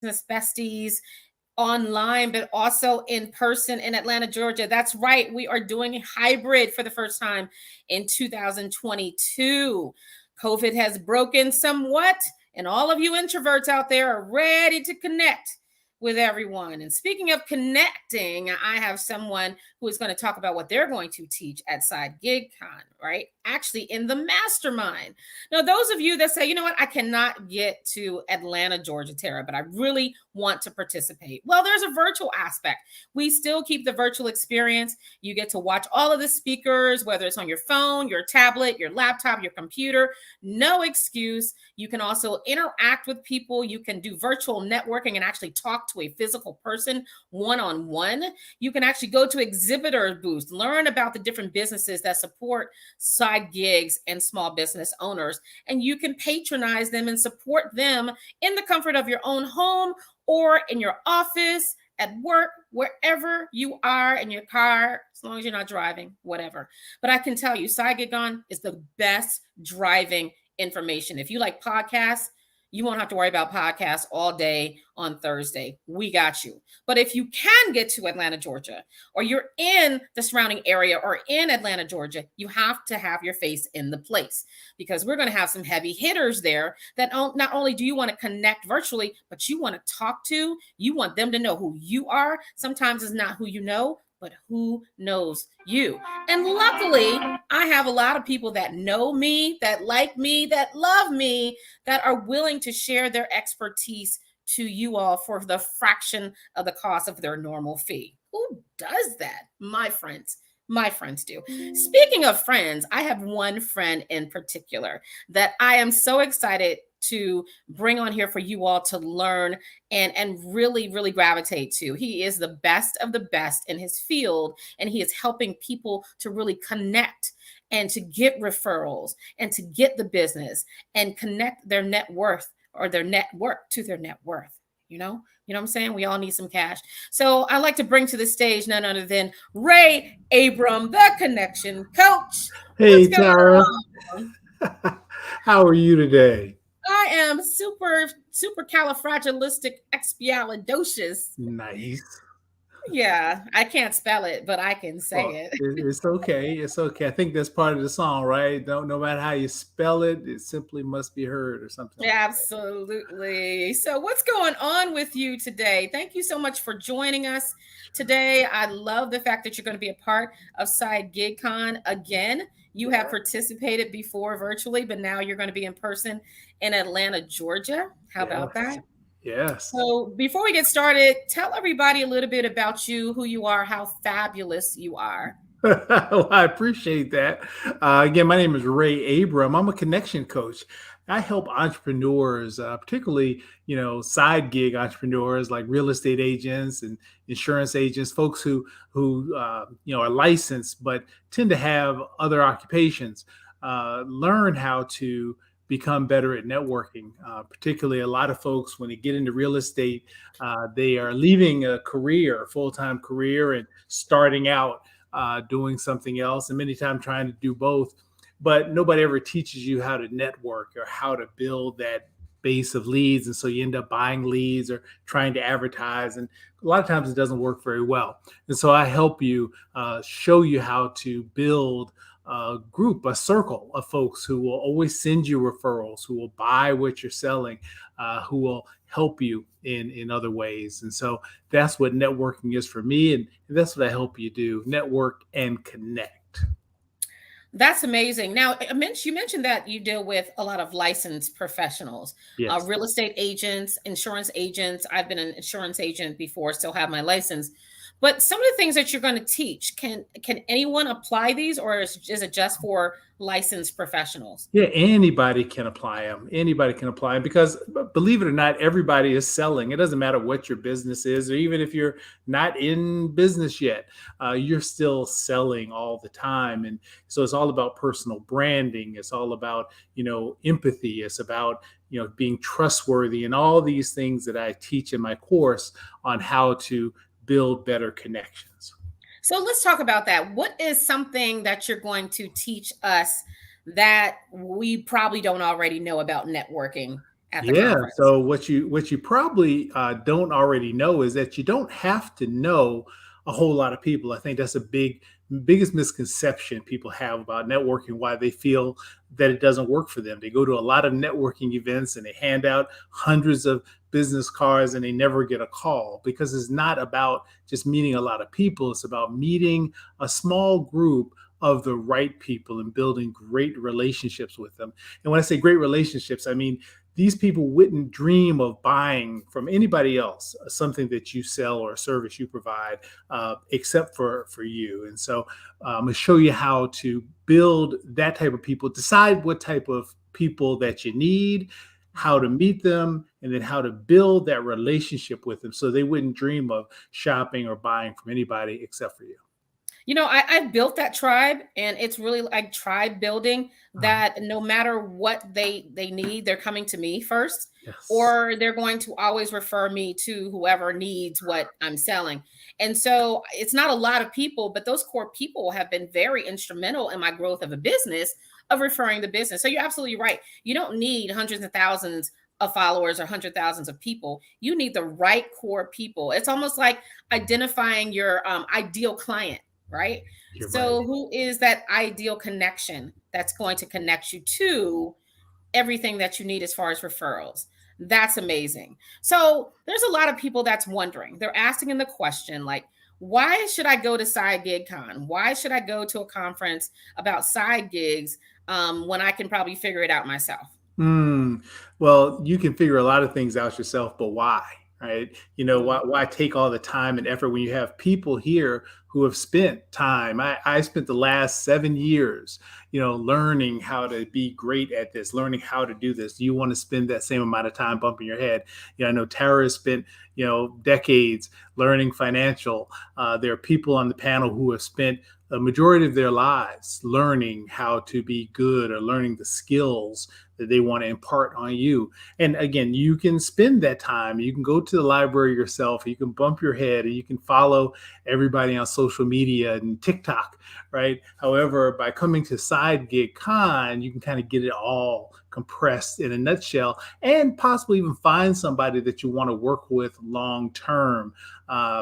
besties online, but also in person in Atlanta, Georgia. That's right. We are doing a hybrid for the first time in 2022. COVID has broken somewhat, and all of you introverts out there are ready to connect with everyone. And speaking of connecting, I have someone who is going to talk about what they're going to teach at SidegigCon, right? Actually, in the mastermind. Now, those of you that say, you know what, I cannot get to Atlanta, Georgia, Tarra, but I really want to participate. Well, there's a virtual aspect. We still keep the virtual experience. You get to watch all of the speakers, whether it's on your phone, your tablet, your laptop, your computer. No excuse. You can also interact with people. You can do virtual networking and actually talk to a physical person one-on-one. You can actually go to exhibitor booths, learn about the different businesses that support side gigs and small business owners, and you can patronize them and support them in the comfort of your own home or in your office, at work, wherever you are, in your car, as long as you're not driving, whatever. But I can tell you, SidegigCon is the best driving information. If you like podcasts, you won't have to worry about podcasts all day on Thursday. We got you. But if you can get to Atlanta, Georgia, or you're in the surrounding area or in Atlanta, Georgia, you have to have your face in the place, because we're going to have some heavy hitters there that not only do you want to connect virtually, but you want to talk to, you want them to know who you are. Sometimes it's not who you know, but who knows you. And luckily, I have a lot of people that know me, that like me, that love me, that are willing to share their expertise to you all for the fraction of the cost of their normal fee. Who does that? My friends. My friends do. Speaking of friends, I have one friend in particular that I am so excited to bring on here for you all to learn and really gravitate to. He is the best of the best in his field, and he is helping people to really connect and to get referrals and to get the business and connect their net worth or their network to their net worth. You know what I'm saying? We all need some cash. So I like to bring to the stage none other than Ray Abram, the connection coach. What's Hey, going Tarra. on? How are you today? I am super califragilisticexpialidocious. Nice. Yeah, I can't spell it, but I can say Well, it. it's okay. It's okay. I think that's part of the song, right? No matter how you spell it, it simply must be heard or something like that. Absolutely. So, what's going on with you today? Thank you so much for joining us today. I love the fact that you're going to be a part of SidegigCon again. You have Yeah. participated before virtually, but now you're going to be in person in Atlanta, Georgia. How about Yes. that? Yes. So, before we get started, tell everybody a little bit about you, who you are, how fabulous you are. Well, I appreciate that. Again, my name is Ray Abram. I'm a connection coach. I help entrepreneurs, particularly side gig entrepreneurs like real estate agents and insurance agents, folks who are licensed but tend to have other occupations, learn how to become better at networking. Particularly, a lot of folks when they get into real estate, they are leaving a career, a full time career, and starting out doing something else, and many times trying to do both. But nobody ever teaches you how to network or how to build that base of leads. And so you end up buying leads or trying to advertise. And a lot of times it doesn't work very well. And so I help you, show you how to build a group, a circle of folks who will always send you referrals, who will buy what you're selling, who will help you in other ways. And so that's what networking is for me. And that's what I help you do: network and connect. That's amazing. Now, you mentioned that you deal with a lot of licensed professionals, Yes. real estate agents, insurance agents. I've been an insurance agent before, still have my license. But some of the things that you're going to teach, can anyone apply these, or is it just for licensed professionals? Yeah, anybody can apply them. Anybody can apply them because, believe it or not, everybody is selling. It doesn't matter what your business is, or even if you're not in business yet, you're still selling all the time. And so it's all about personal branding. It's all about, empathy. It's about, being trustworthy and all these things that I teach in my course on how to build better connections. So let's talk about that. What is something that you're going to teach us that we probably don't already know about networking? at the Yeah. conference. So what you probably don't already know is that you don't have to know a whole lot of people. I think that's a biggest misconception people have about networking. Why they feel that it doesn't work for them. They go to a lot of networking events and they hand out hundreds of business cards and they never get a call, because it's not about just meeting a lot of people. It's about meeting a small group of the right people and building great relationships with them. And when I say great relationships, I mean these people wouldn't dream of buying from anybody else something that you sell or a service you provide, except for you. And so I'm going to show you how to build that type of people, decide what type of people that you need, how to meet them, and then how to build that relationship with them so they wouldn't dream of shopping or buying from anybody except for you. I've built that tribe, and it's really like tribe building, Uh, that no matter what they need, they're coming to me first, yes. or they're going to always refer me to whoever needs what I'm selling. And so it's not a lot of people, but those core people have been very instrumental in my growth of a business, of referring the business. So you're absolutely right. You don't need hundreds of thousands of followers or hundred thousands of people. You need the right core people. It's almost like identifying your ideal client, right? You're right. So, who is that ideal connection that's going to connect you to everything that you need as far as referrals? That's amazing. So, there's a lot of people that's wondering. They're asking in the question, like, why should I go to SidegigCon? Why should I go to a conference about side gigs when I can probably figure it out myself? Mm, well, you can figure a lot of things out yourself, but why? Right? Mm. Why take all the time and effort when you have people here who have spent time? I spent the last 7 years, learning how to be great at this, learning how to do this. Do you want to spend that same amount of time bumping your head? I know Tara has spent, decades learning financial. There are people on the panel who have spent a majority of their lives learning how to be good or learning the skills that they want to impart on you. And again, you can spend that time. You can go to the library yourself. You can bump your head and you can follow everybody on social media and TikTok, right? However, by coming to SidegigCon, you can kind of get it all compressed in a nutshell and possibly even find somebody that you want to work with long term.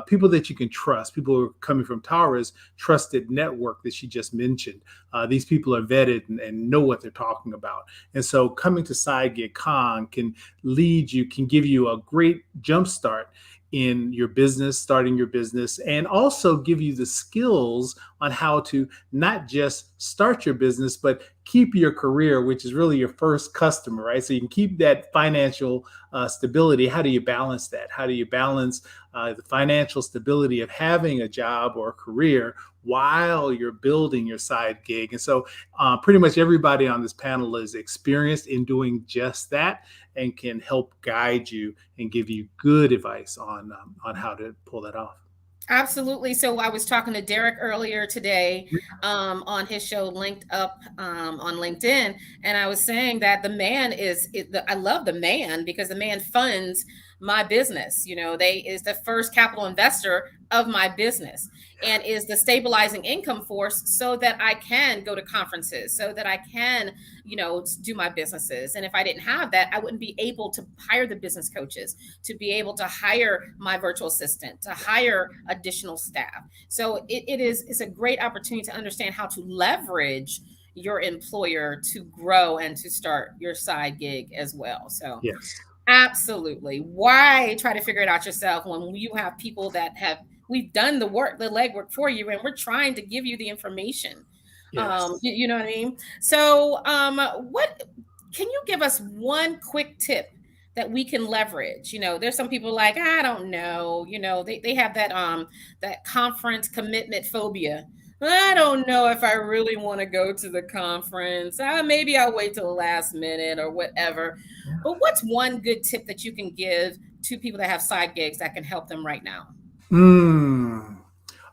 People that you can trust, people who are coming from Tarra's trusted network that she just mentioned. These people are vetted and know what they're talking about. And so coming to SidegigCon can give you a great jumpstart in your business, starting your business, and also give you the skills on how to not just start your business, but keep your career, which is really your first customer, right? So you can keep that financial stability. How do you balance that? How do you balance the financial stability of having a job or a career while you're building your side gig? And so pretty much everybody on this panel is experienced in doing just that and can help guide you and give you good advice on how to pull that off. Absolutely. So I was talking to Derek earlier today on his show Linked Up on LinkedIn, and I was saying that the man I love the man because the man funds my business. They is the first capital investor of my business and is the stabilizing income force so that I can go to conferences, so that I can, do my businesses. And if I didn't have that, I wouldn't be able to hire the business coaches, to be able to hire my virtual assistant, to hire additional staff. So it's a great opportunity to understand how to leverage your employer to grow and to start your side gig as well. So Yes. absolutely. Why try to figure it out yourself when you have people that we've done the work, the legwork for you, and we're trying to give you the information. Yes. You know what I mean? So, what can you give us one quick tip that we can leverage? There's some people like, I don't know, they have that conference commitment phobia. I don't know if I really want to go to the conference. Maybe I'll wait till the last minute or whatever. But what's one good tip that you can give to people that have side gigs that can help them right now? Mm.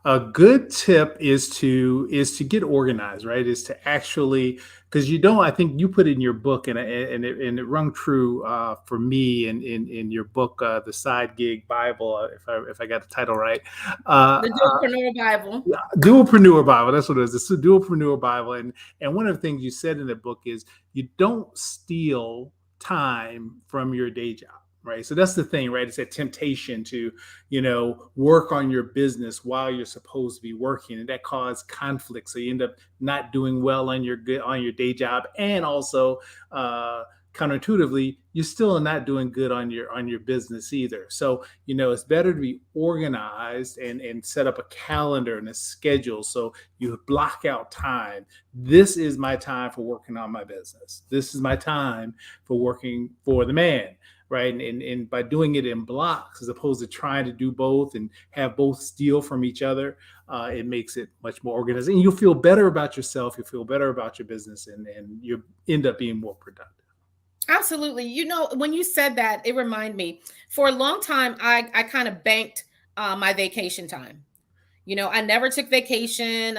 A good tip is to get organized, right? Is to actually, because you don't. I think you put it in your book, and it rung true for me in your book, the Side Gig Bible, if I got the title right. Uh, The Dualpreneur Bible. yeah, Dualpreneur Bible. That's what it is. It's the Dualpreneur Bible, and one of the things you said in the book is you don't steal time from your day job, right? So that's the thing, right? It's a temptation to, work on your business while you're supposed to be working, and that causes conflict. So you end up not doing well on your day job, and also counterintuitively, you're still not doing good on your business either. So it's better to be organized and set up a calendar and a schedule, so you block out time. This is my time for working on my business. This is my time for working for the man, right? And by doing it in blocks as opposed to trying to do both and have both steal from each other, it makes it much more organized. And you'll feel better about yourself. You'll feel better about your business, and you end up being more productive. Absolutely. When you said that, it reminded me, for a long time, I kind of banked my vacation time. I never took vacation,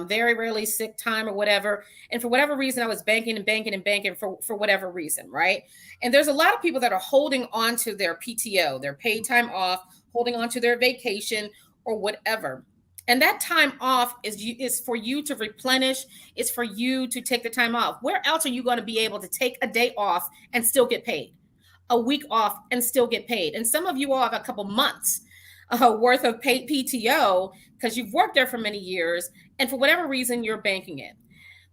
very rarely sick time or whatever. And for whatever reason, I was banking and banking and banking for whatever reason, right? And there's a lot of people that are holding on to their PTO, their paid time off, holding on to their vacation or whatever. And that time off is for you to replenish. It's for you to take the time off. Where else are you going to be able to take a day off and still get paid? A week off and still get paid? And some of you all have a couple months worth of paid PTO because you've worked there for many years, and for whatever reason you're banking it.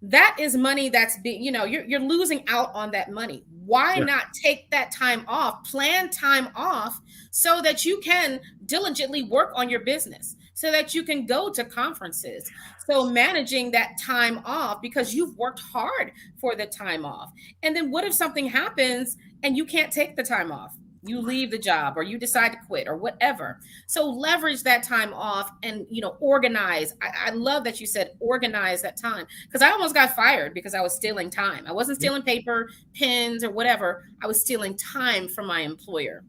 That is money that's being, you're losing out on that money. Why Yeah. not take that time off, plan time off, so that you can diligently work on your business, so that you can go to conferences? So managing that time off because you've worked hard for the time off. And then what if something happens and you can't take the time off? You leave the job or you decide to quit or whatever. So leverage that time off and, organize. I love that you said organize that time, because I almost got fired because I was stealing time. I wasn't stealing paper, pens, or whatever. I was stealing time from my employer.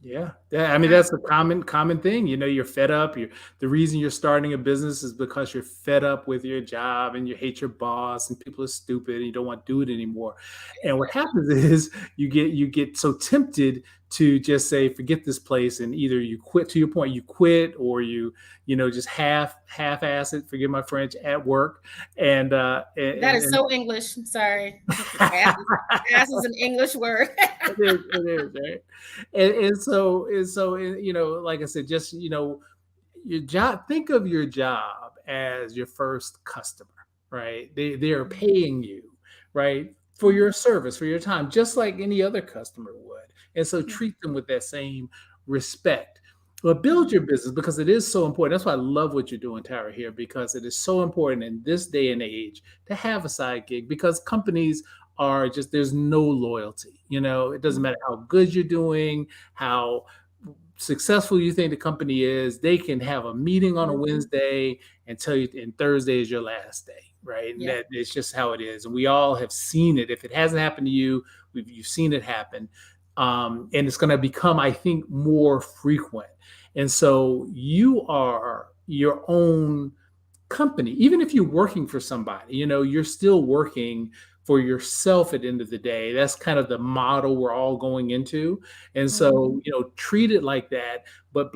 Yeah. Yeah. I mean, that's a common thing. You're fed up. The reason you're starting a business is because you're fed up with your job and you hate your boss and people are stupid and you don't want to do it anymore. And what happens is you get so tempted to just say, forget this place, and either you quit, to your point, you quit, or just half-ass it, forgive my French, at work. And That is so English. Sorry. Ass is an English word. it is, right? And so, like I said, just your job. Think of your job as your first customer, right? They are paying you, right, for your service, for your time, just like any other customer would. And so treat them with that same respect. But build your business, because it is so important. That's why I love what you're doing, Tara, here, because it is so important in this day and age to have a side gig, because companies are just, there's no loyalty. It doesn't matter how good you're doing, how successful you think the company is. They can have a meeting on a Wednesday and tell you, and Thursday is your last day, right? And Yeah. that it's just how it is. And we all have seen it. If it hasn't happened to you, you've seen it happen. And it's going to become, I think, more frequent. And so you are your own company. Even if you're working for somebody, you're still working for yourself at the end of the day. That's kind of the model we're all going into. And so, treat it like that. But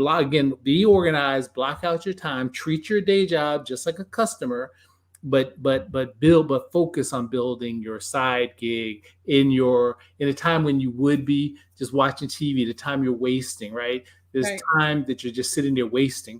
be organized, block out your time, treat your day job just like a customer, but focus on building your side gig in a time when you would be just watching TV, the time you're wasting, right? There's Right. time that you're just sitting there wasting.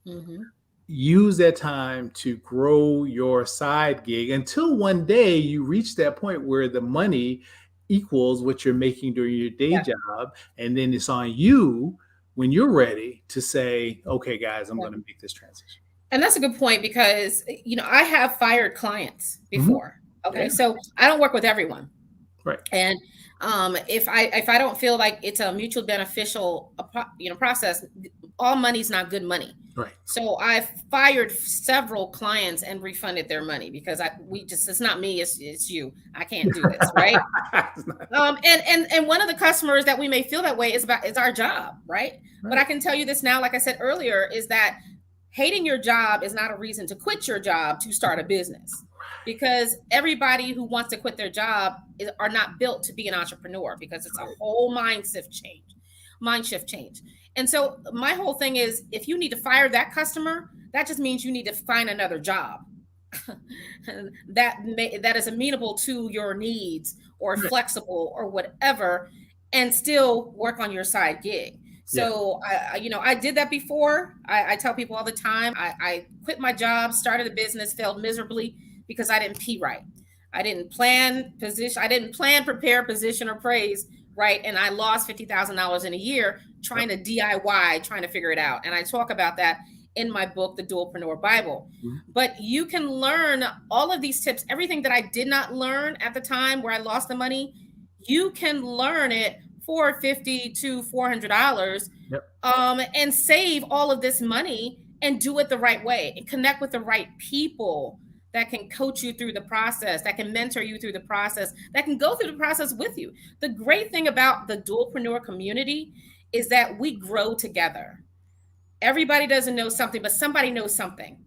Mm-hmm. Use that time to grow your side gig until one day you reach that point where the money equals what you're making during your day job. And then it's on you, when you're ready, to say, okay, guys, I'm going to make this transition. And that's a good point, because, I have fired clients before. Okay. Yeah. So I don't work with everyone. Right. And if I don't feel like it's a mutually beneficial process, all money's not good money. Right. So I've fired several clients and refunded their money, because it's not me, it's you. I can't do this, right? And one of the customers that we may feel that way is our job, right? But I can tell you this now, like I said earlier, is that hating your job is not a reason to quit your job to start a business, because everybody who wants to quit their job are not built to be an entrepreneur, because it's a whole mind shift change. And so my whole thing is, if you need to fire that customer, that just means you need to find another job that is amenable to your needs, or Right. flexible or whatever, and still work on your side gig. Yeah. So I did that before. I tell people all the time, I quit my job, started a business, failed miserably because I didn't P right. I didn't plan position, I didn't plan, prepare, position, or praise right. And I lost $50,000 in a year Yep. trying to DIY, trying to figure it out. And I talk about that in my book, The Dualpreneur Bible. Mhm. But you can learn all of these tips, everything that I did not learn at the time where I lost the money, you can learn it for $50 to $400, Yep. and save all of this money and do it the right way and connect with the right people that can coach you through the process, that can mentor you through the process, that can go through the process with you. The great thing about the dualpreneur community is that we grow together. Everybody doesn't know something, but somebody knows something.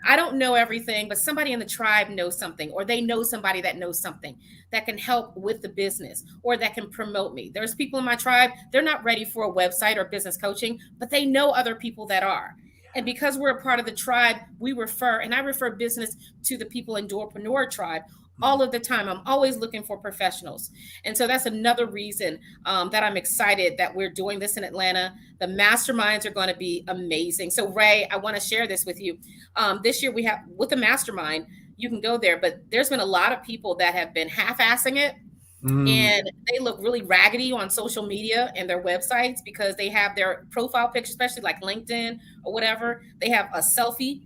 I don't know everything, but somebody in the tribe knows something, or they know somebody that knows something that can help with the business or that can promote me. There's people in my tribe, they're not ready for a website or business coaching, but they know other people that are. And because we're a part of the tribe, we refer, and I refer business to the people in Dualpreneur Tribe all of the time. I'm always looking for professionals. And so that's another reason that I'm excited that we're doing this in Atlanta. The masterminds are going to be amazing. So Ray, I want to share this with you. This year we have, with the mastermind, you can go there, but there's been a lot of people that have been half-assing it, Mm. and they look really raggedy on social media and their websites because they have their profile picture, especially like LinkedIn or whatever. They have a selfie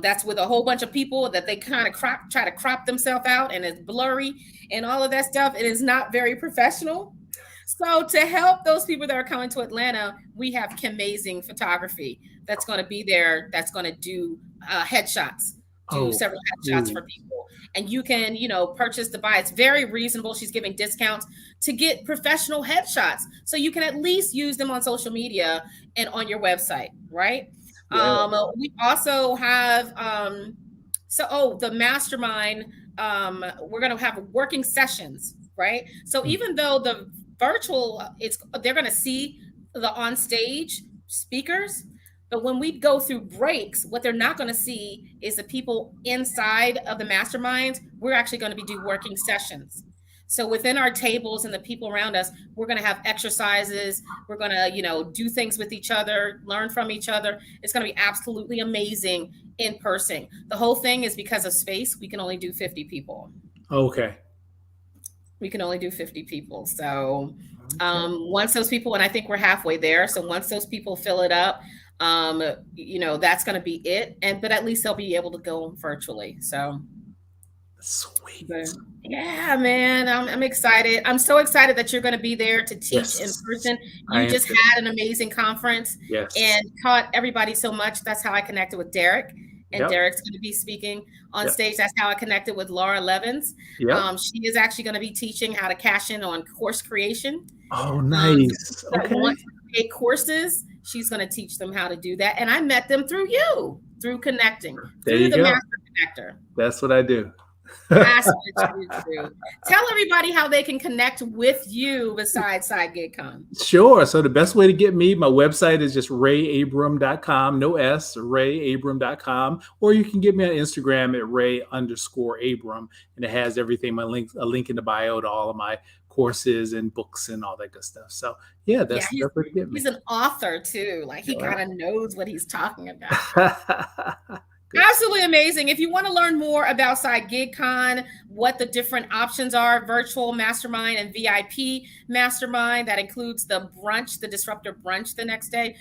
that's with a whole bunch of people that they kind of try to crop themselves out, and it's blurry and all of that stuff. It is not very professional. So to help those people that are coming to Atlanta, we have Amazing Photography that's going to be there. That's going to do headshots, do Oh. several headshots Ooh. for people, and you can, purchase the buy. It's very reasonable. She's giving discounts to get professional headshots, so you can at least use them on social media and on your website, right? Yeah. We also have the mastermind. We're going to have working sessions, right? So Mm. even though the virtual, they're going to see the on stage speakers, but when we go through breaks, what they're not going to see is the people inside of the masterminds. We're actually going to be do working sessions. So within our tables and the people around us, we're going to have exercises. We're going to, do things with each other, learn from each other. It's going to be absolutely amazing in person. The whole thing is because of space. We can only do 50 people. Okay. We can only do 50 people. So Okay. once those people, and I think we're halfway there. So once those people fill it up, that's going to be it. But at least they'll be able to go virtually. So Sweet. but yeah, man, I'm excited. I'm so excited that you're going to be there to teach in Yes. person. I You am. just had an amazing conference Yes. and taught everybody so much. That's how I connected with Derek. And Yep. Derek's going to be speaking on Yep. stage. That's how I connected with Laura Levins. Yep. She is actually going to be teaching how to cash in on course creation. Oh, nice. That Okay. want to create courses, she's going to teach them how to do that. And I met them through you, through connecting, There through you the go. Master Connector. That's what I do. That's what you do. Tell everybody how they can connect with you besides SidegigCon. Sure. So the best way to get me, my website is just rayabram.com, no S, rayabram.com, or you can get me on Instagram at ray_abram, and it has everything, a link in the bio to all of my courses and books and all that good stuff. So yeah, that's the best way to get me. He's an author too. Like he Wow. kind of knows what he's talking about. Good. Absolutely amazing. If you want to learn more about SidegigCon, what the different options are, virtual mastermind and VIP mastermind, that includes the brunch, the disruptor brunch the next day,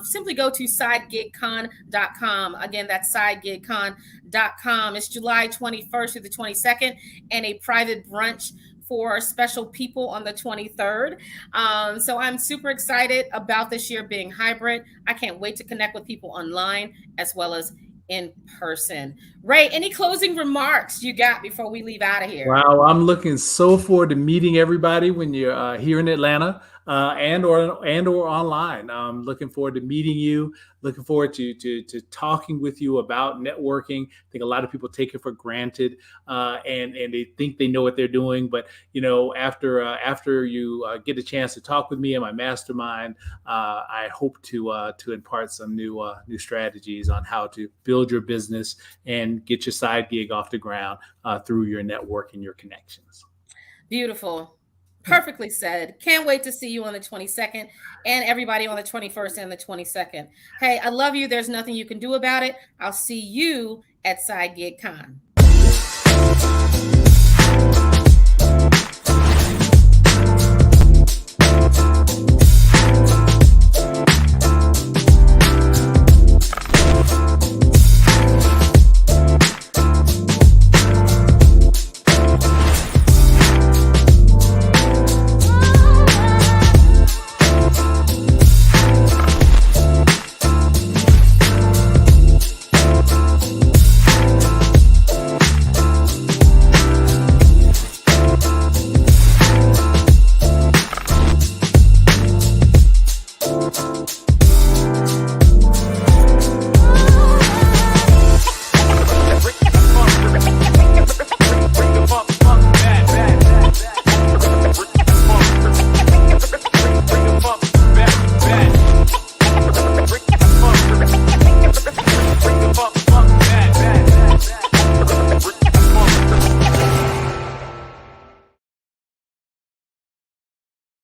simply go to SidegigCon.com. Again, that's SidegigCon.com. It's July 21st through the 22nd, and a private brunch for special people on the 23rd. So I'm super excited about this year being hybrid. I can't wait to connect with people online as well as in person. Ray, any closing remarks you got before we leave out of here? Wow, I'm looking so forward to meeting everybody when you're here in Atlanta and or online. I'm looking forward to meeting you. Looking forward to talking with you about networking. I think a lot of people take it for granted, and they think they know what they're doing. But after you get a chance to talk with me in my mastermind, I hope to impart some new strategies on how to build your business and get your side gig off the ground through your network and your connections. Beautiful. Perfectly said. Can't wait to see you on the 22nd and everybody on the 21st and the 22nd. Hey, I love you. There's nothing you can do about it. I'll see you at SidegigCon.